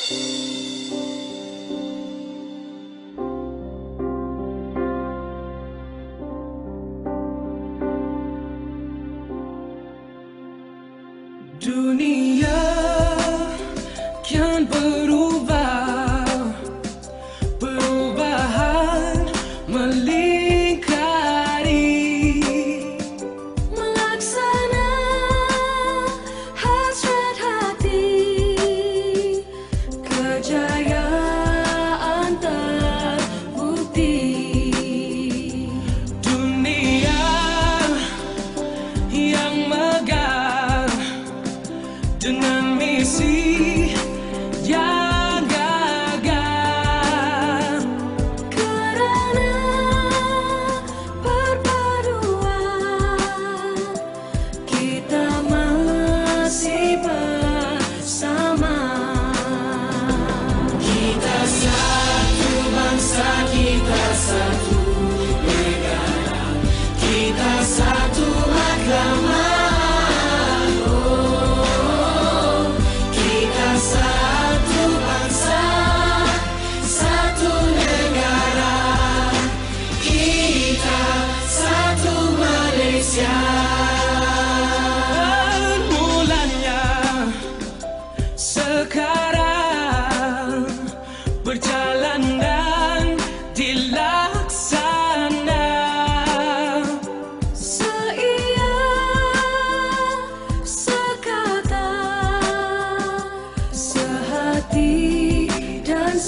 Dunia kian berubah, perubahan melingkari, melaksana hasrat hati, kejayaan terbukti. Dunia yang megah dengan misi yang gagah, kerana perpaduan kita masih bersama. Kita satu bangsa, kita satu negara, kita satu agama. Satu bangsa, satu negara, kita satu Malaysia. Mulanya sekarang berjalan dan dilaksana, seia sekata, sehati dan